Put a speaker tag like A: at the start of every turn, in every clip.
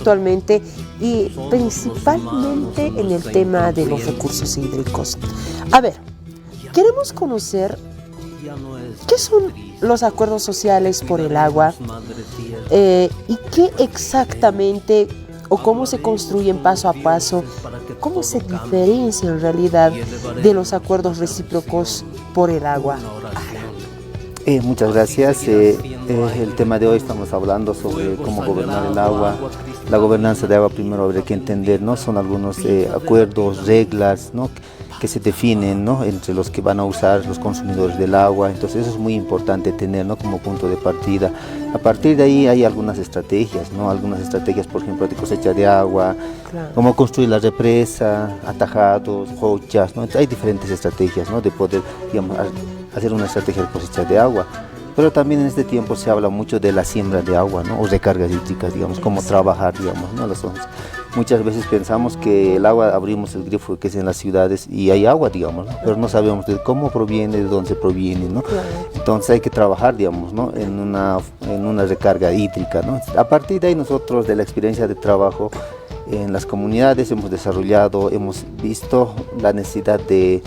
A: actualmente y principalmente en el tema de los recursos hídricos. A ver, queremos conocer qué son los acuerdos sociales por el agua y qué exactamente o cómo se construyen paso a paso, cómo se diferencia en realidad de los acuerdos recíprocos por el agua.
B: Muchas gracias. El tema de hoy estamos hablando sobre cómo gobernar el agua. La gobernanza de agua primero habría que entender, ¿no? Son algunos acuerdos, reglas, ¿no?, que se definen, ¿no?, entre los que van a usar los consumidores del agua. Entonces eso es muy importante tener, ¿no?, como punto de partida. A partir de ahí hay algunas estrategias, ¿no? Algunas estrategias, por ejemplo, de cosecha de agua, claro, cómo construir la represa, atajados, hochas, ¿no? Hay diferentes estrategias, ¿no?, de poder, digamos, hacer una estrategia de cosecha de agua. Pero también en este tiempo se habla mucho de la siembra de agua, ¿no?, o recargas hídricas, digamos, cómo trabajar, digamos, ¿no? Muchas veces pensamos que el agua, abrimos el grifo que es en las ciudades y hay agua, digamos, ¿no?, pero no sabemos de cómo proviene, de dónde proviene, ¿no? Entonces hay que trabajar, digamos, ¿no?, en una recarga hídrica, ¿no? A partir de ahí nosotros, de la experiencia de trabajo en las comunidades, hemos visto la necesidad de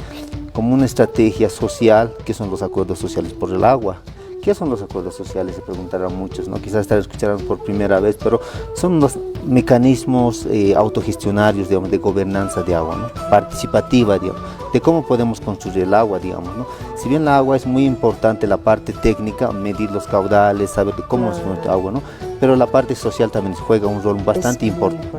B: como una estrategia social, que son los acuerdos sociales por el agua. ¿Qué son los acuerdos sociales?, se preguntarán muchos, ¿no? Quizás escucharán por primera vez, pero son los mecanismos autogestionarios, digamos, de gobernanza de agua, ¿no?, participativa, digamos, de cómo podemos construir el agua, digamos, ¿no? Si bien la agua es muy importante, la parte técnica, medir los caudales, saber cómo es nuestra agua, ¿no?, pero la parte social también juega un rol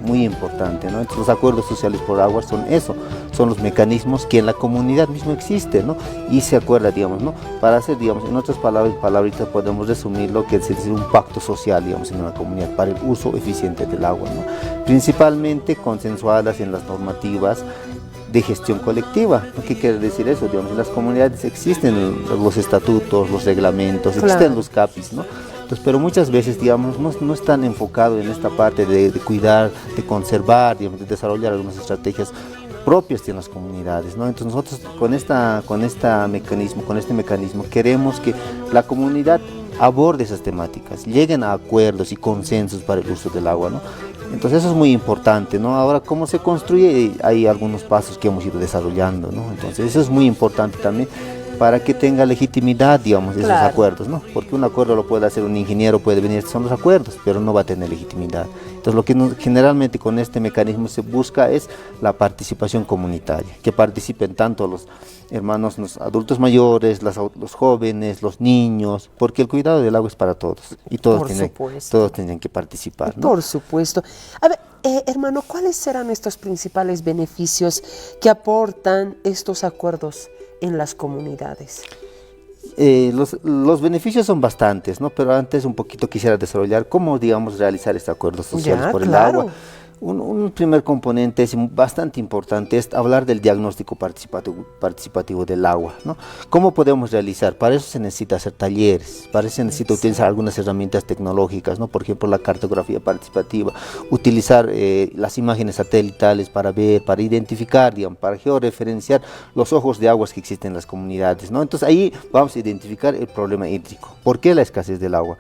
B: muy importante, ¿no? Entonces, los acuerdos sociales por agua son eso, son los mecanismos que en la comunidad mismo existen, ¿no?, y se acuerda, digamos, ¿no?, para hacer, digamos, en otras palabritas podemos resumir lo que es decir un pacto social, digamos, en una comunidad para el uso eficiente del agua, ¿no?, principalmente consensuadas en las normativas de gestión colectiva. ¿Qué quiere decir eso? Digamos, en las comunidades existen los estatutos, los reglamentos, claro, existen los CAPIs, ¿no? Entonces, pero muchas veces, digamos, no están enfocados en esta parte de cuidar, de conservar, digamos, de desarrollar algunas estrategias propias en las comunidades, ¿no? Entonces nosotros con este mecanismo queremos que la comunidad aborde esas temáticas, lleguen a acuerdos y consensos para el uso del agua, ¿no? Entonces eso es muy importante, ¿no? Ahora, ¿cómo se construye? Hay algunos pasos que hemos ido desarrollando, ¿no? Entonces eso es muy importante también para que tenga legitimidad, digamos, esos acuerdos, ¿no? Porque un acuerdo lo puede hacer un ingeniero, puede venir, son los acuerdos, pero no va a tener legitimidad. Entonces lo que generalmente con este mecanismo se busca es la participación comunitaria, que participen tanto los hermanos, los adultos mayores, los jóvenes, los niños, porque el cuidado del agua es para todos y todos tienen que participar, ¿no?
A: Por supuesto. A ver, hermano, ¿cuáles serán estos principales beneficios que aportan estos acuerdos en las comunidades?
B: Los beneficios son bastantes, ¿no? Pero antes un poquito quisiera desarrollar cómo, digamos, realizar este acuerdo social por el agua. Un primer componente es bastante importante, es hablar del diagnóstico participativo del agua, ¿no? ¿Cómo podemos realizar? Para eso se necesita hacer talleres, para eso se necesita utilizar algunas herramientas tecnológicas, ¿no? Por ejemplo, la cartografía participativa, utilizar las imágenes satelitales para ver, para identificar, digamos, para georreferenciar los ojos de aguas que existen en las comunidades, ¿no? Entonces ahí vamos a identificar el problema hídrico. ¿Por qué la escasez del agua?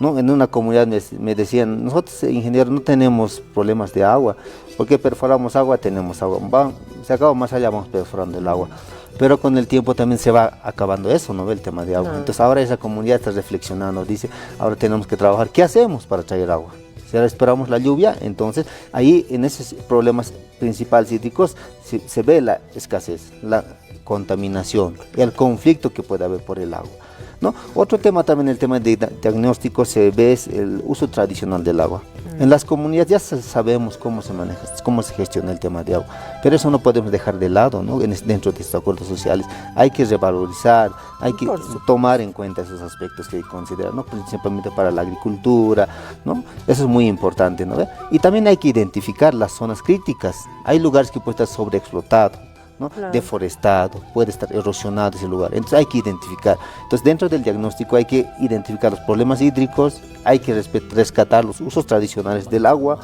B: ¿No? En una comunidad me decían, nosotros ingenieros no tenemos problemas de agua, porque perforamos agua, tenemos agua, se acaba más allá, vamos perforando el agua, pero con el tiempo también se va acabando eso, ¿no?, el tema de agua. Entonces ahora esa comunidad está reflexionando, dice, ahora tenemos que trabajar, ¿qué hacemos para traer agua? Si ahora esperamos la lluvia, entonces ahí en esos problemas principales hídricos se ve la escasez, la contaminación, el conflicto que puede haber por el agua, ¿no? Otro tema también, el tema de diagnóstico, se ve es el uso tradicional del agua. En las comunidades ya sabemos cómo se maneja, cómo se gestiona el tema de agua, pero eso no podemos dejar de lado, ¿no? Dentro de estos acuerdos sociales hay que revalorizar, hay que tomar en cuenta esos aspectos que hay que considerar, ¿no? Principalmente para la agricultura, ¿no? Eso es muy importante, ¿no? Y también hay que identificar las zonas críticas. Hay lugares que pueden estar sobreexplotados, ¿no? Deforestado, puede estar erosionado ese lugar, entonces hay que identificar. Entonces dentro del diagnóstico hay que identificar los problemas hídricos, hay que rescatar los usos tradicionales del agua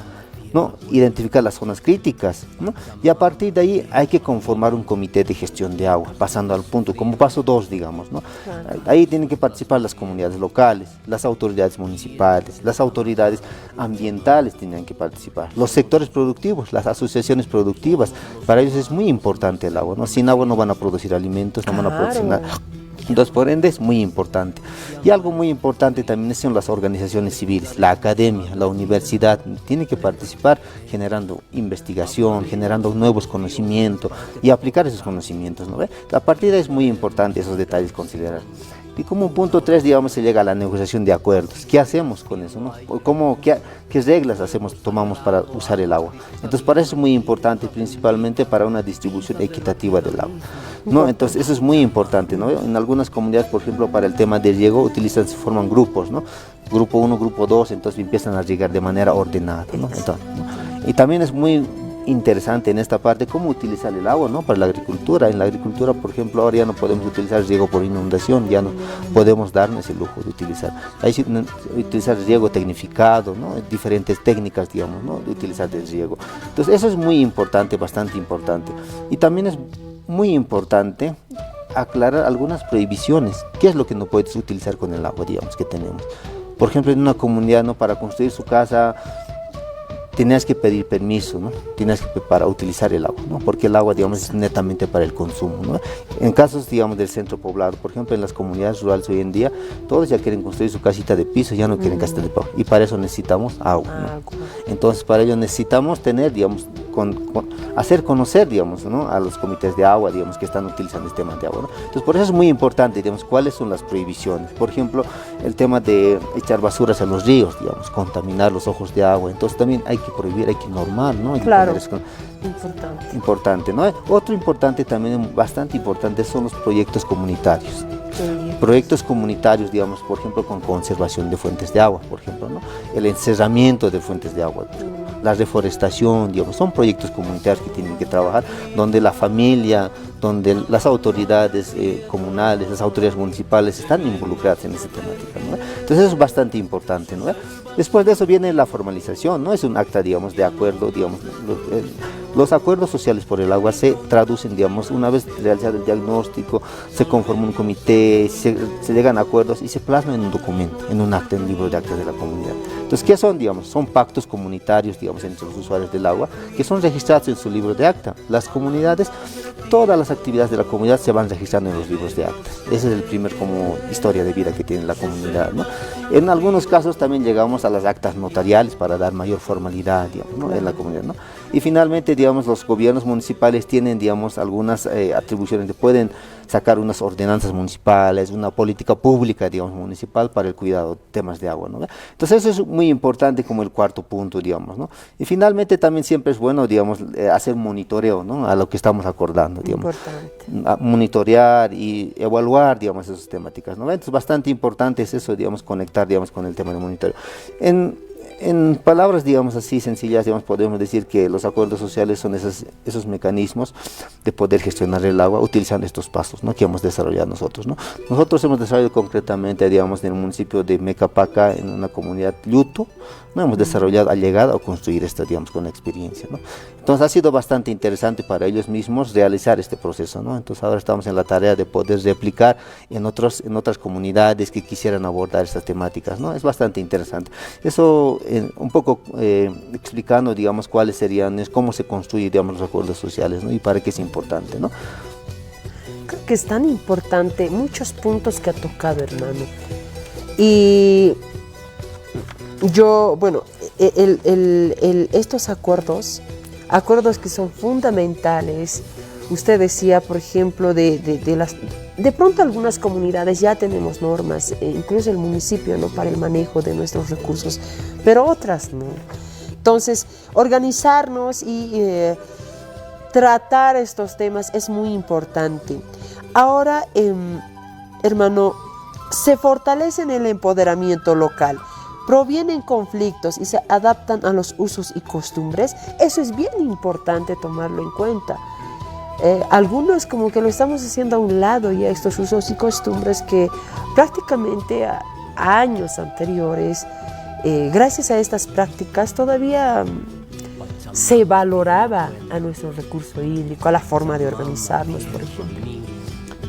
B: ¿no? Identificar las zonas críticas, ¿no? Y a partir de ahí hay que conformar un comité de gestión de agua, pasando al punto, como paso 2, digamos, ¿no? Claro. Ahí tienen que participar las comunidades locales, las autoridades municipales, las autoridades ambientales tienen que participar, los sectores productivos, las asociaciones productivas. Para ellos es muy importante el agua, ¿no? Sin agua no van a producir alimentos, no van a producir nada. Entonces, por ende, es muy importante. Y algo muy importante también son las organizaciones civiles, la academia, la universidad, tiene que participar generando investigación, generando nuevos conocimientos y aplicar esos conocimientos, ¿no ve? A partir de ahí es muy importante esos detalles considerar. Y como punto 3, digamos, se llega a la negociación de acuerdos. ¿Qué hacemos con eso, no? ¿Qué reglas tomamos para usar el agua? Entonces, para eso es muy importante, principalmente para una distribución equitativa del agua, ¿no? Entonces, eso es muy importante, ¿no? En algunas comunidades, por ejemplo, para el tema del riego, se forman grupos, ¿no? Grupo 1, grupo 2, entonces empiezan a regar de manera ordenada, ¿no? Entonces, ¿no? Y también es muy interesante en esta parte cómo utilizar el agua, ¿no? Para la agricultura. En la agricultura, por ejemplo, ahora ya no podemos utilizar riego por inundación, ya no podemos darnos el lujo de utilizar. Hay que utilizar riego tecnificado, ¿no? Diferentes técnicas, digamos, ¿no? De utilizar el riego. Entonces eso es muy importante, bastante importante. Y también es muy importante aclarar algunas prohibiciones. ¿Qué es lo que no puedes utilizar con el agua, digamos, que tenemos? Por ejemplo, en una comunidad, ¿no? Para construir su casa tenías que pedir permiso, ¿no? Para utilizar el agua, ¿no? Porque el agua, digamos, es netamente para el consumo, ¿no? En casos, digamos, del centro poblado, por ejemplo, en las comunidades rurales hoy en día, todos ya quieren construir su casita de piso, ya no quieren casita de pavo, y para eso necesitamos agua, ¿no? Entonces, para ello necesitamos tener, digamos, hacer conocer, digamos, ¿no? A los comités de agua, digamos, que están utilizando este tema de agua, ¿no? Entonces, por eso es muy importante, digamos, cuáles son las prohibiciones. Por ejemplo, el tema de echar basuras a los ríos, digamos, contaminar los ojos de agua. Entonces, también hay que prohibir, hay que normar, ¿no?
A: Claro,
B: importante, ¿no? Otro importante también, bastante importante, son los proyectos comunitarios. Proyectos comunitarios, digamos, por ejemplo, con conservación de fuentes de agua, por ejemplo, ¿no? El encerramiento de fuentes de agua, la reforestación, digamos, son proyectos comunitarios que tienen que trabajar, donde la familia, donde las autoridades comunales, las autoridades municipales están involucradas en esa temática, ¿no? Entonces eso es bastante importante, ¿no? Después de eso viene la formalización, ¿no? Es un acta, digamos, de acuerdo, digamos, los acuerdos sociales por el agua se traducen, digamos, una vez realizado el diagnóstico, se conforma un comité, se llegan a acuerdos y se plasma en un documento, en un acta, en un libro de actas de la comunidad. Entonces, ¿qué son, digamos? Son pactos comunitarios, digamos, entre los usuarios del agua, que son registrados en su libro de acta. Las comunidades, todas las actividades de la comunidad se van registrando en los libros de actas. Esa es el primer como historia de vida que tiene la comunidad, ¿no? En algunos casos también llegamos a las actas notariales para dar mayor formalidad, digamos, ¿no? En la comunidad, ¿no? Y finalmente, digamos, los gobiernos municipales tienen, digamos, algunas atribuciones, pueden sacar unas ordenanzas municipales, una política pública, digamos, municipal para el cuidado de temas de agua, ¿no? Entonces eso es muy importante como el cuarto punto, digamos, ¿no? Y finalmente también siempre es bueno, digamos, hacer monitoreo, ¿no? A lo que estamos acordando, digamos. Monitorear y evaluar, digamos, esas temáticas, ¿no? Entonces bastante importante es eso, digamos, conectar, digamos, con el tema de monitoreo. En palabras, digamos así, sencillas, digamos, podemos decir que los acuerdos sociales son esos mecanismos de poder gestionar el agua utilizando estos pasos, ¿no? Que hemos desarrollado nosotros, ¿no? Nosotros hemos desarrollado concretamente, digamos, en el municipio de Mecapaca, en una comunidad Yuto, ¿no? Hemos desarrollado, llegado a construir esto, digamos, con la experiencia, ¿no? Entonces ha sido bastante interesante para ellos mismos realizar este proceso, ¿no? Entonces ahora estamos en la tarea de poder replicar en otras comunidades que quisieran abordar estas temáticas, ¿no? Es bastante interesante. Eso un poco explicando, digamos, cuáles serían, cómo se construyen, digamos, los acuerdos sociales, ¿no? Y para qué es importante, ¿no?
A: Creo que es tan importante, muchos puntos que ha tocado, hermano. Y yo, bueno, estos acuerdos que son fundamentales. Usted decía, por ejemplo, de pronto algunas comunidades ya tenemos normas, incluso el municipio, ¿no? Para el manejo de nuestros recursos, pero otras no. Entonces, organizarnos y tratar estos temas es muy importante. Ahora, hermano, se fortalece en el empoderamiento local. Provienen conflictos y se adaptan a los usos y costumbres. Eso es bien importante tomarlo en cuenta. Algunos como que lo estamos haciendo a un lado ya, estos usos y costumbres que prácticamente a años anteriores, gracias a estas prácticas todavía se valoraba a nuestro recurso hídrico, a la forma de organizarnos, por ejemplo.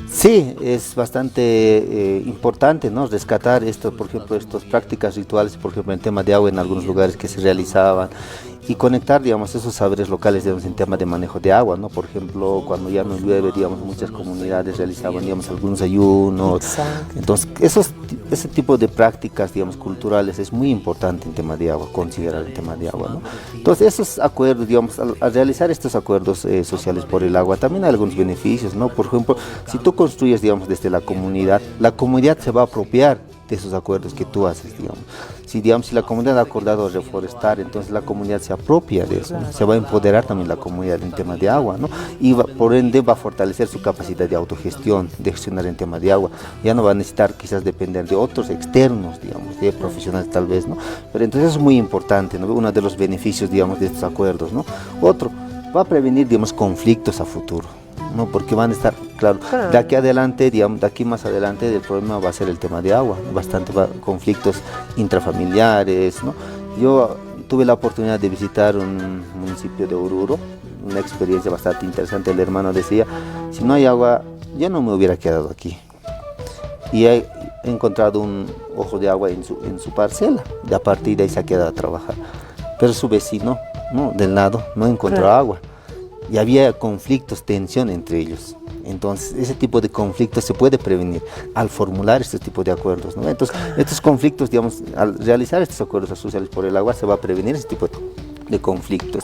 B: Sí, es bastante importante, ¿no? Rescatar esto, por ejemplo, estas prácticas rituales, por ejemplo, en tema de agua en algunos lugares que se realizaban y conectar, digamos, esos saberes locales, digamos, en tema de manejo de agua, ¿no? Por ejemplo, cuando ya no llueve, digamos, muchas comunidades realizaban, digamos, algunos ayunos.
A: Exacto.
B: Entonces, ese tipo de prácticas, digamos, culturales es muy importante en tema de agua, considerar el tema de agua, ¿no? Entonces, esos acuerdos, digamos, al realizar estos acuerdos sociales por el agua, también hay algunos beneficios, ¿no? Por ejemplo, si tú construyes, digamos, desde la comunidad se va a apropiar de esos acuerdos que tú haces, digamos. Si la comunidad ha acordado reforestar, entonces la comunidad se apropia de eso, ¿no? Se va a empoderar también la comunidad en tema de agua, ¿no? Y por ende va a fortalecer su capacidad de autogestión, de gestionar en tema de agua. Ya no va a necesitar quizás depender de otros externos, digamos, de profesionales tal vez, ¿no? Pero entonces eso es muy importante, ¿no? Uno de los beneficios, digamos, de estos acuerdos, ¿no? Otro, va a prevenir, digamos, conflictos a futuro, ¿no? Porque van a estar, claro, de aquí adelante, digamos, de aquí más adelante el problema va a ser el tema de agua, conflictos intrafamiliares, ¿no? Yo tuve la oportunidad de visitar un municipio de Oruro, una experiencia bastante interesante. El hermano decía, si no hay agua, yo no me hubiera quedado aquí. Y he encontrado un ojo de agua en su parcela, y a partir de ahí se ha quedado a trabajar. Pero su vecino, ¿no?, del lado, no encontró agua. Y había conflictos, tensión entre ellos. Entonces, ese tipo de conflictos se puede prevenir al formular este tipo de acuerdos, ¿no? Entonces, estos conflictos, digamos, al realizar estos acuerdos sociales por el agua, se va a prevenir ese tipo de conflictos.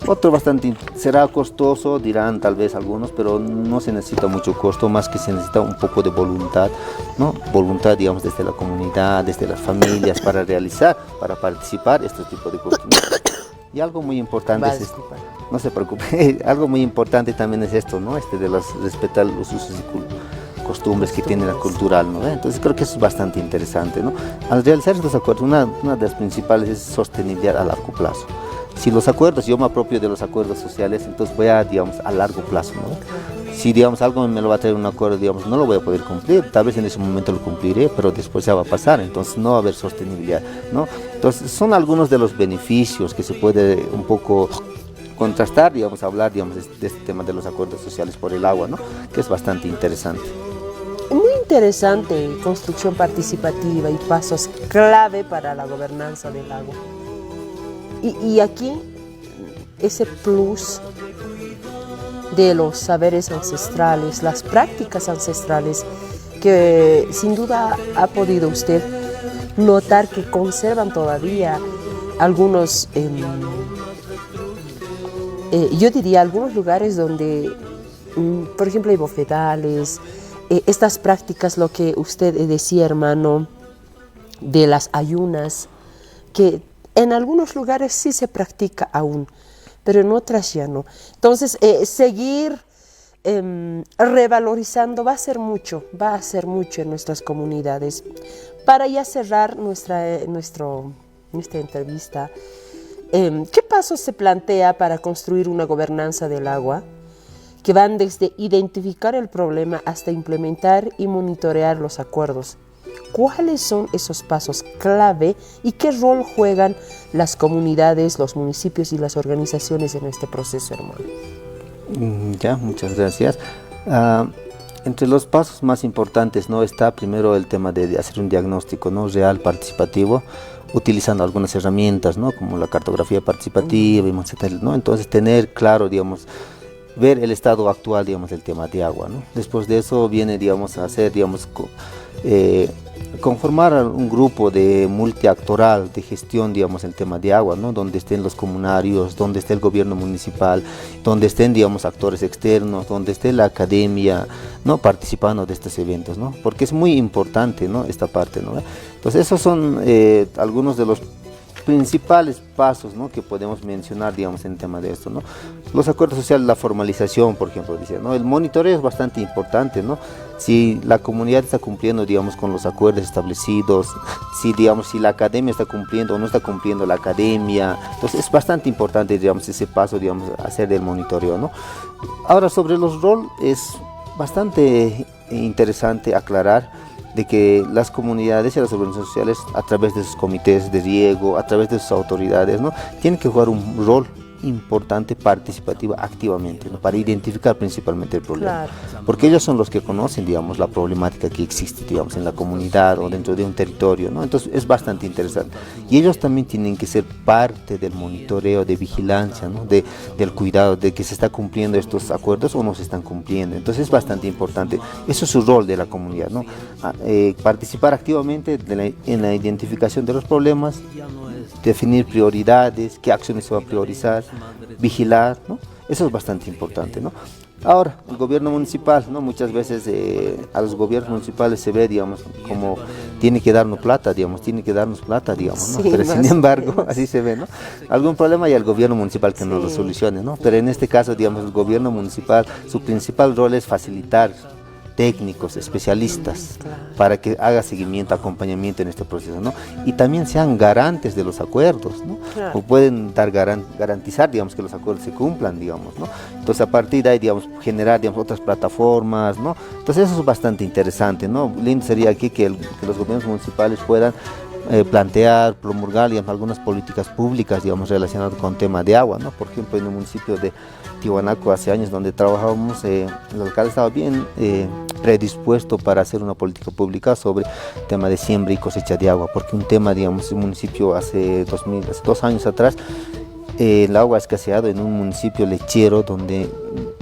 B: Otro bastante, será costoso, dirán tal vez algunos, pero no se necesita mucho costo, más que se necesita un poco de voluntad, ¿no? Voluntad, digamos, desde la comunidad, desde las familias, para realizar, para participar este tipo de costumbres. Y algo muy importante es esto. No se preocupe, algo muy importante también es esto, ¿no? De respetar los usos y costumbres que tiene la cultural, ¿no? Entonces creo que eso es bastante interesante, ¿no? Al realizar estos acuerdos, una de las principales es sostenibilidad a largo plazo. Si los acuerdos, yo me apropio de los acuerdos sociales, entonces voy a, digamos, a largo plazo, ¿no? Si, digamos, algo me lo va a traer un acuerdo, digamos, no lo voy a poder cumplir, tal vez en ese momento lo cumpliré, pero después ya va a pasar, entonces no va a haber sostenibilidad, ¿no? Entonces son algunos de los beneficios que se puede un poco contrastar, digamos, hablar, digamos, de este tema de los acuerdos sociales por el agua, ¿no? Que es bastante interesante.
A: Muy interesante, construcción participativa y pasos clave para la gobernanza del agua. Y aquí, ese plus de los saberes ancestrales, las prácticas ancestrales, que sin duda ha podido usted notar que conservan todavía algunos, yo diría, algunos lugares donde, por ejemplo, hay bofedales, estas prácticas, lo que usted decía, hermano, de las ayunas, que en algunos lugares sí se practica aún, pero en otras ya no. Entonces, seguir revalorizando va a ser mucho en nuestras comunidades. Para ya cerrar nuestra entrevista, ¿qué pasos se plantea para construir una gobernanza del agua? Que van desde identificar el problema hasta implementar y monitorear los acuerdos. ¿Cuáles son esos pasos clave y qué rol juegan las comunidades, los municipios y las organizaciones en este proceso, hermano?
B: Ya, muchas gracias. Entre los pasos más importantes, ¿no?, está primero el tema de hacer un diagnóstico, ¿no?, real, participativo, utilizando algunas herramientas, ¿no?, como la cartografía participativa, ¿no? Entonces tener claro, digamos, ver el estado actual, digamos, del tema de agua, ¿no? Después de eso viene, digamos, a hacer, digamos, conformar un grupo de multiactoral de gestión, digamos, el tema de agua, ¿no?, donde estén los comunarios, donde esté el gobierno municipal, donde estén, digamos, actores externos, donde esté la academia, ¿no?, participando de estos eventos, ¿no?, porque es muy importante, ¿no?, esta parte, ¿no? Entonces esos son algunos de los principales pasos, ¿no?, que podemos mencionar, digamos, en el tema de esto, ¿no? Los acuerdos sociales, la formalización, por ejemplo, dice, ¿no?, el monitoreo es bastante importante, ¿no? Si la comunidad está cumpliendo, digamos, con los acuerdos establecidos, si la academia está cumpliendo o no está cumpliendo la academia, entonces es bastante importante, digamos, ese paso, digamos, hacer el monitoreo, ¿no? Ahora, sobre los roles, es bastante interesante aclarar de que las comunidades y las organizaciones sociales, a través de sus comités de riego, a través de sus autoridades, ¿no?, tienen que jugar un rol importante participativa activamente, ¿no? Para identificar principalmente el problema.
A: Claro.
B: Porque ellos son los que conocen, digamos, la problemática que existe, digamos, en la comunidad o dentro de un territorio, ¿no? Entonces es bastante interesante. Y ellos también tienen que ser parte del monitoreo, de vigilancia, ¿no? Del cuidado, de que se está cumpliendo estos acuerdos o no se están cumpliendo. Entonces es bastante importante. Eso es su rol de la comunidad, ¿no? Participar activamente en la identificación de los problemas, definir prioridades, qué acciones se va a priorizar, vigilar, ¿no? Eso es bastante importante, ¿no? Ahora, el gobierno municipal, ¿no? Muchas veces a los gobiernos municipales se ve, digamos, como tiene que darnos plata, digamos, ¿no?
A: Sí,
B: pero sin embargo, así se ve, ¿no? Algún problema y el gobierno municipal que nos lo solucione, ¿no? Pero en este caso, digamos, el gobierno municipal, su principal rol es facilitar técnicos, especialistas, para que haga seguimiento, acompañamiento en este proceso, ¿no? Y también sean garantes de los acuerdos, ¿no?
A: Claro.
B: O pueden garantizar, digamos, que los acuerdos se cumplan, digamos, ¿no? Entonces, a partir de ahí, digamos, generar, digamos, otras plataformas, ¿no? Entonces, eso es bastante interesante, ¿no? Lindo sería aquí que los gobiernos municipales puedan plantear, promulgar, digamos, algunas políticas públicas, digamos, relacionadas con tema de agua, ¿no? Por ejemplo, en el municipio de Tiwanaku, hace años donde trabajábamos, el alcalde estaba bien predispuesto para hacer una política pública sobre el tema de siembra y cosecha de agua, porque un tema, digamos, el municipio hace 2 años atrás, el agua ha escaseado en un municipio lechero donde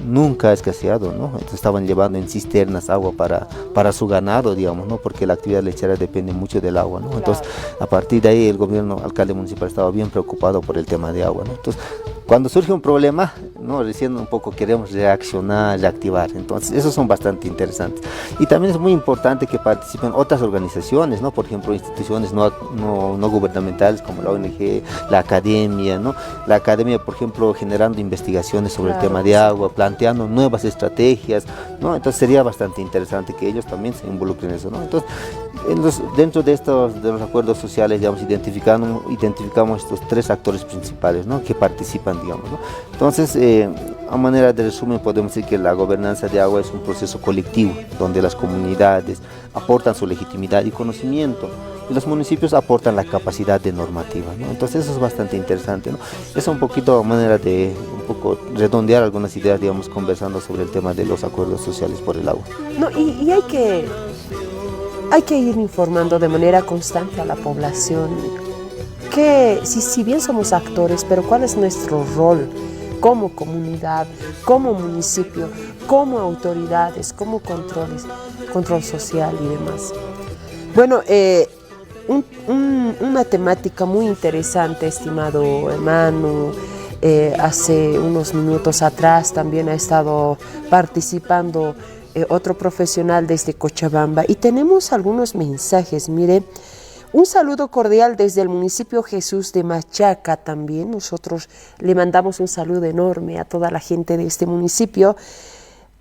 B: nunca ha escaseado, ¿no? Entonces estaban llevando en cisternas agua para su ganado, digamos, ¿no? Porque la actividad lechera depende mucho del agua, ¿no? Entonces, a partir de ahí el alcalde municipal estaba bien preocupado por el tema de agua, ¿no? Entonces, cuando surge un problema, ¿no? Recién un poco queremos reaccionar, reactivar. Entonces, esos son bastante interesantes. Y también es muy importante que participen otras organizaciones, ¿no? Por ejemplo, instituciones no gubernamentales como la ONG, la academia, ¿no? La academia, por ejemplo, generando investigaciones sobre el tema de agua, planteando nuevas estrategias, ¿no? Entonces sería bastante interesante que ellos también se involucren en eso, ¿no? Entonces, dentro de los acuerdos sociales, digamos, identificamos estos 3 actores principales, ¿no? Que participan, digamos, ¿no? Entonces, a manera de resumen, podemos decir que la gobernanza de agua es un proceso colectivo, donde las comunidades aportan su legitimidad y conocimiento, y los municipios aportan la capacidad de normativa, ¿no? Entonces eso es bastante interesante, ¿no? Es un poquito a manera de redondear algunas ideas, digamos, conversando sobre el tema de los acuerdos sociales por el agua.
A: No, y hay que ir informando de manera constante a la población que si bien somos actores, pero cuál es nuestro rol como comunidad, como municipio, como autoridades, como control social y demás. Bueno, una temática muy interesante, estimado hermano. Hace unos minutos atrás también ha estado participando otro profesional desde Cochabamba y tenemos algunos mensajes. Mire, un saludo cordial desde el municipio Jesús de Machaca también. Nosotros le mandamos un saludo enorme a toda la gente de este municipio.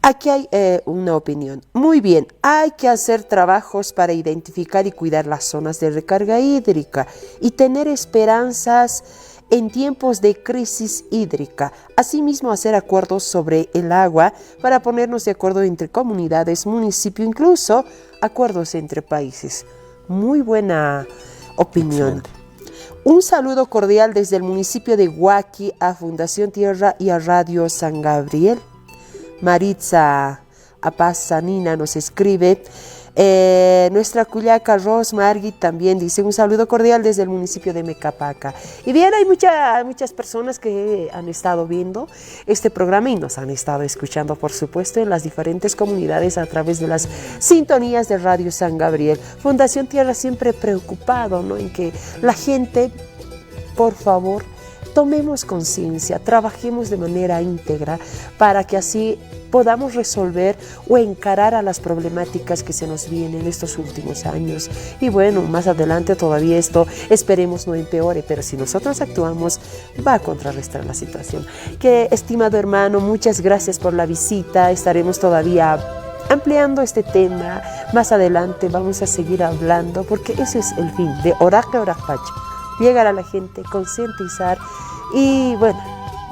A: Aquí hay una opinión. Muy bien, hay que hacer trabajos para identificar y cuidar las zonas de recarga hídrica y tener esperanzas en tiempos de crisis hídrica. Asimismo, hacer acuerdos sobre el agua para ponernos de acuerdo entre comunidades, municipio, incluso acuerdos entre países. Muy buena opinión. Excelente. Un saludo cordial desde el municipio de Huaki a Fundación Tierra y a Radio San Gabriel. Maritza Apazanina nos escribe. Nuestra cuyaca Rosmargui también dice un saludo cordial desde el municipio de Mecapaca. Y bien, hay muchas personas que han estado viendo este programa y nos han estado escuchando, por supuesto, en las diferentes comunidades a través de las sintonías de Radio San Gabriel. Fundación Tierra siempre preocupado, ¿no?, en que la gente, por favor, tomemos conciencia, trabajemos de manera íntegra para que así podamos resolver o encarar a las problemáticas que se nos vienen estos últimos años. Y bueno, más adelante todavía esto esperemos no empeore, pero si nosotros actuamos va a contrarrestar la situación. Que, estimado hermano, muchas gracias por la visita. Estaremos todavía ampliando este tema. Más adelante vamos a seguir hablando porque ese es el fin de Oracle Orajpacha. Llegar a la gente, concientizar y, bueno,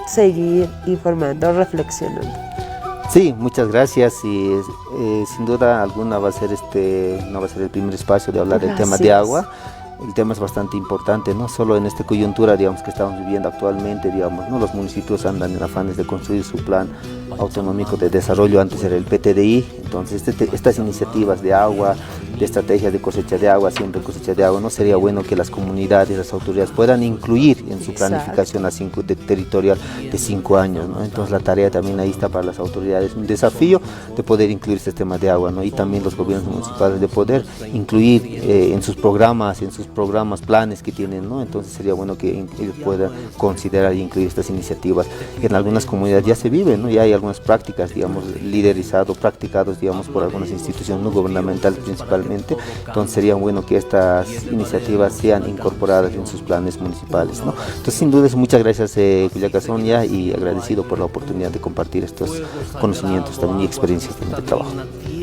A: seguir informando, reflexionando.
B: Sí, muchas gracias y sin duda alguna no va a ser el primer espacio de hablar del tema de agua. el tema es bastante importante, no solo en esta coyuntura, digamos, que estamos viviendo actualmente, digamos, ¿no? Los municipios andan en afanes de construir su plan autonómico de desarrollo, antes era el PTDI, entonces estas iniciativas de agua, de estrategia de cosecha de agua, siempre cosecha de agua, ¿no? Sería bueno que las comunidades, las autoridades puedan incluir en su planificación territorial de 5 años, ¿no? Entonces la tarea también ahí está para las autoridades, un desafío de poder incluir este tema de agua, ¿no? Y también los gobiernos municipales de poder incluir en sus programas, planes que tienen, ¿no? Entonces sería bueno que ellos puedan considerar y incluir estas iniciativas. En algunas comunidades ya se viven, ¿no? Ya hay algunas prácticas, digamos, practicados, digamos, por algunas instituciones no gubernamentales principalmente. Entonces sería bueno que estas iniciativas sean incorporadas en sus planes municipales, ¿no? Entonces, sin duda, muchas gracias, Culiaca Sonia, y agradecido por la oportunidad de compartir estos conocimientos también y experiencias de trabajo.